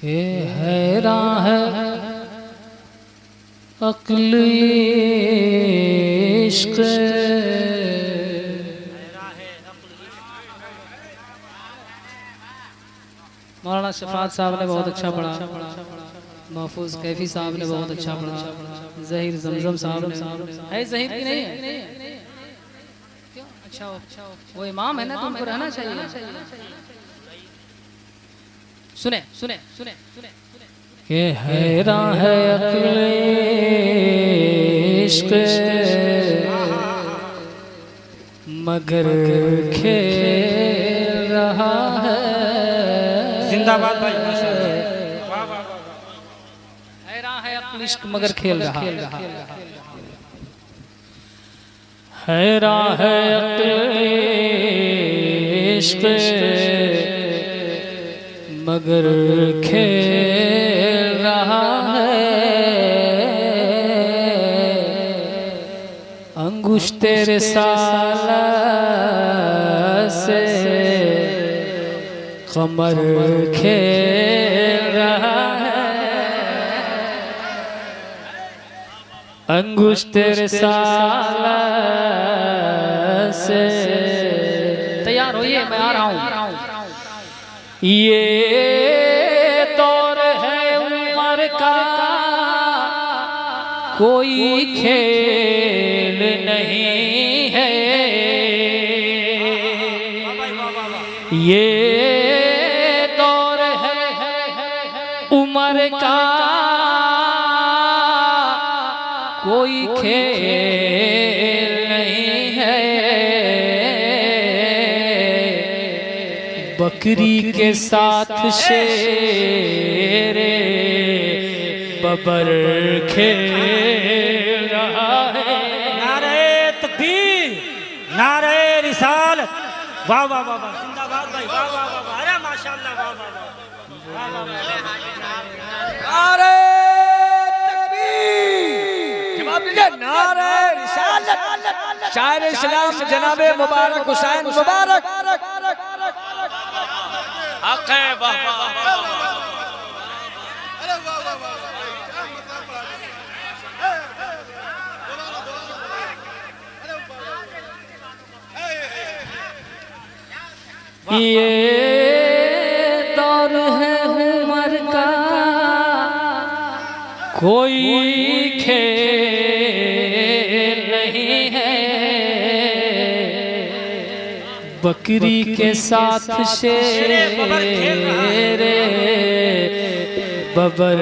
के हैरान है अक्ल इश्क। मौलाना शफात साहब ने बहुत अच्छा पढ़ा, महफूज कैफी साहब ने बहुत अच्छा पढ़ा, ज़हीर जमजम साहब ने है ज़हीर की नहीं है? क्यों? अच्छा वो इमाम है ना, तुमको रहना चाहिए। सुने सुने सुने सुने के हैरान है अक्ल इश्क मगर खेल रहा है। जिंदाबाद भाई, हैरान है अक्ल इश्क मगर खेल रहा है। हैरान है अक्ल इश्क मगर खेल रहा है। अंगुष्ते रिसाला से कमर खेल रहा है। अंगुष्ते रिसाला से तैयार होइए, मैं आ रहा हूँ। ये दौर है उम्र का कोई खेल नहीं है। ये दौर है उम्र का कोई खेल नहीं है। बकरी के साथ शेर बबर खेल रहा है। नारे तकबीर, नारे रिसालत, वाह वाह वाह वाह, जिंदाबाद भाई, वाह वाह वाह वाह, अरे माशाअल्लाह, वाह वाह वाह, नारे तकबीर, जवाब दीजिए, नारे रिसालत, शायर इस्लाम जनाबे मुबारक हुसैन मुबारक। हक है, वाह वाह वाह। ये दौर है उम्र का कोई खेल नहीं है। बकरी के साथ शेर बबर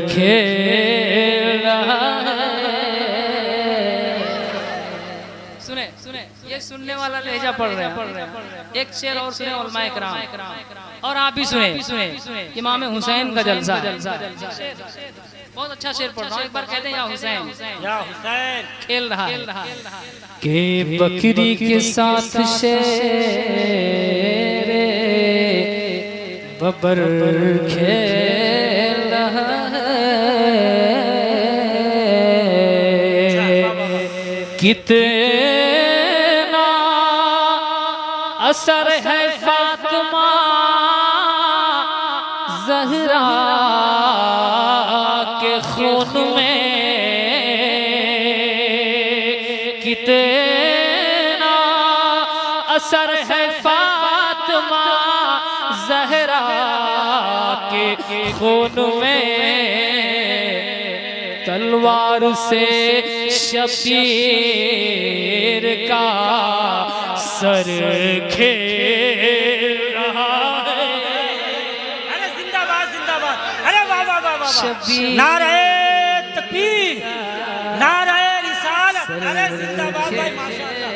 खेल रहा है। सुने सुने, ये सुनने वाला लहजा पढ़ रहे हैं। एक शेर और सुने उलमाए किराम, और आप भी सुने इमाम हुसैन का जलसा। बहुत अच्छा शेर पढ़ रहा हूँ, एक बार कहते हैं या हुसैन, या हुसैन खेल रहा है। के बकरी के साथ शेर बबर खेल रहा है। कितना असर है फातिमा ज़हरा के खून में। कितना असर है फातिमा ज़हरा के खून में। तलवार से शबीर का सर खेल रहा है। अरे जिंदाबाद जिंदाबाद, अरे वाह वाह वाह वाह, नारे तकबीर, नारे रिसालत, अरे जिंदाबाद भाई, माशाअल्लाह,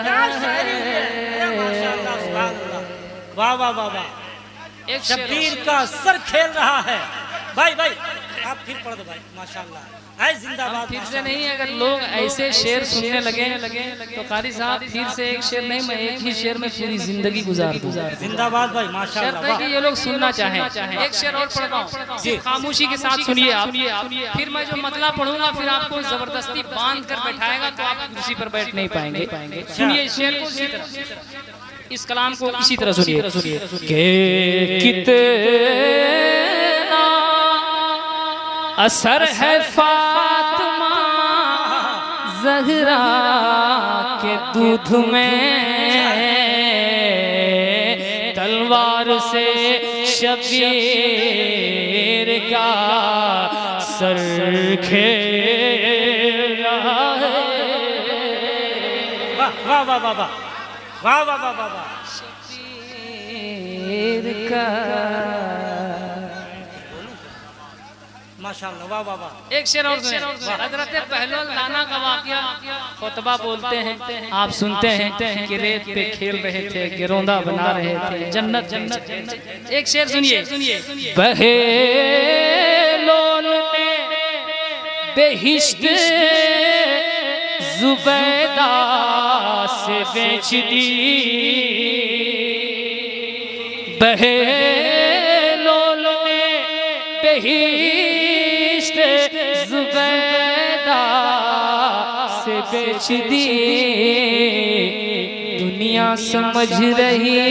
क्या शायरी है, अरे माशाअल्लाह, सुभान अल्लाह, वाह वाह वाह वाह। एक शबीर का सर खेल रहा है। भाई भाई आप फिर पढ़ दो भाई, माशाअल्लाह, है जिंदाबाद। फिर से नहीं, अगर लोग ऐसे शेर सुनने लगे तो कारी साहब फिर से एक शेर नहीं, मैं एक ही शेर में पूरी जिंदगी गुजार दूं। जिंदाबाद भाई, माशाअल्लाह, शर्त है कि ये लोग सुनना चाहें। एक शेर और पढ़ता हूँ, खामोशी के साथ सुनिए आप। फिर मैं जो मतला पढ़ूंगा फिर आपको जबरदस्ती बांध कर बैठाएगा तो आप कुर्सी पर बैठ नहीं पाएंगे। सुनिए शेर को इसी तरह, इस कलाम को इसी तरह सुनिए। के कितना असर है फातिमा ज़हरा के दूध में, तलवार से शबीर का सर खेल रहा है। वाह वाह वाह वाह वाह वाह वाह वाह वाह वाह। शबीर का माशाअल्लाह, वाह वाह वाह। एक शेर और सुनिए। हजरत पहलवान लाना का वाक़या खुतबा बोलते हैं, आप सुनते हैं कि रेत पे खेल रहे थे, गिरोंदा बना रहे थे, जन्नत जन्नत। एक शेर सुनिए। बहेलोल ने बेहिश्त जुबैदा से बेच दी, बहेलोल ने बेहिश्त जुबैदा से बेच दी। दुनिया समझ रही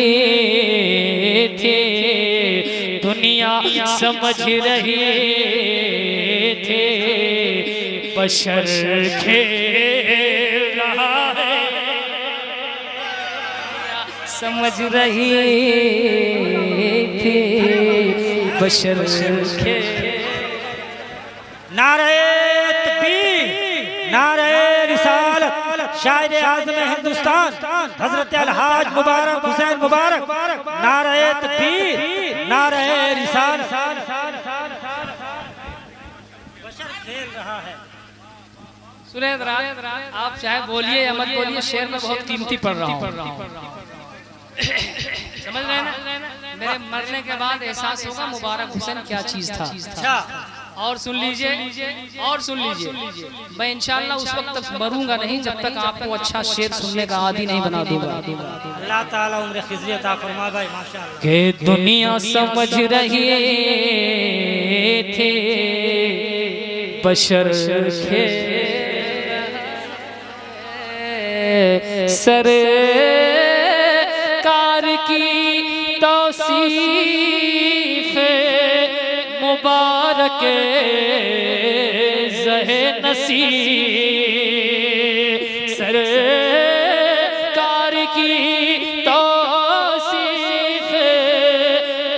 थी, दुनिया समझ रही थी, बशर खेल रहा है, समझ रही थी, बशर खेल। नारे तकबीर, नारे रिसालत, शायर आज़म हिंदुस्तान हजरत अलहाज मुबारक हुसैन मुबारक। नारे तकबीर, नारे रिसालत। बशर खेल रहा है। सुरेंद्र आप चाहे बोलिए या मत बोलिए, शेर में बहुत कीमती पढ़ रहा हूँ। समझ रहे हैं ना? मेरे मरने के बाद एहसास होगा मुबारक हुसैन क्या चीज था। और सुन लीजिए, और सुन लीजिए, मैं इंशाअल्लाह उस वक्त तक मरूंगा नहीं जब तक आपको अच्छा शेर सुनने का आदी नहीं बना दूंगा। अल्लाह ताला उम्र खिज़ी अता फरमाए भाई, माशाअल्लाह। के दुनिया समझ रही थी, बशर खेल सरकार की तौसीफ मुबारक ज़हे नसीब, सरकार की तौसीफ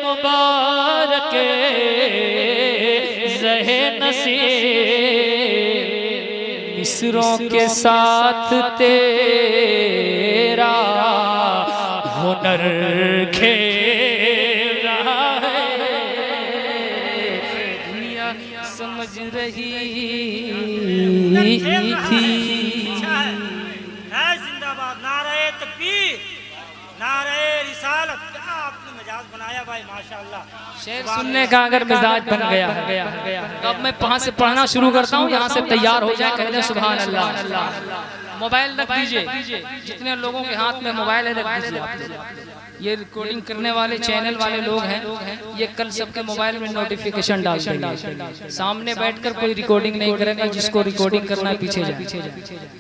मुबारक ज़हे नसीब। मिस्रों के साथ तेरा हुनर खेल रहा है, दुनिया समझ रही थी। जिंदाबाद, नारे तकबीर, नारे रिसालत। क्या आपने मिजाज बनाया भाई, माशाअल्लाह। शेर सुनने का अगर मिजाज बन गया तो अब मैं वहाँ से पढ़ना शुरू करता हूँ, यहाँ से तैयार हो जाए, कहने सुभान अल्लाह। मोबाइल रख दीजिए, जितने लोगों के हाथ में मोबाइल है रख दीजिए। ये रिकॉर्डिंग करने वाले चैनल वाले लोग हैं, ये कल सबके मोबाइल में नोटिफिकेशन डाल देंगे। सामने बैठकर कोई रिकॉर्डिंग नहीं करेगा, जिसको रिकॉर्डिंग करना है पीछे जाए।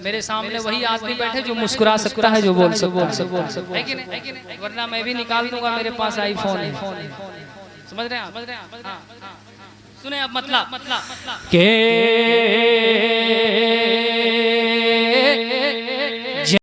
मेरे सामने वही आदमी बैठे जो मुस्कुरा सकता है, जो बोल सकता है, वरना मैं भी निकाल दूंगा, मेरे पास आईफोन है। समझ रहे हैं आप? सुने अब मतलब के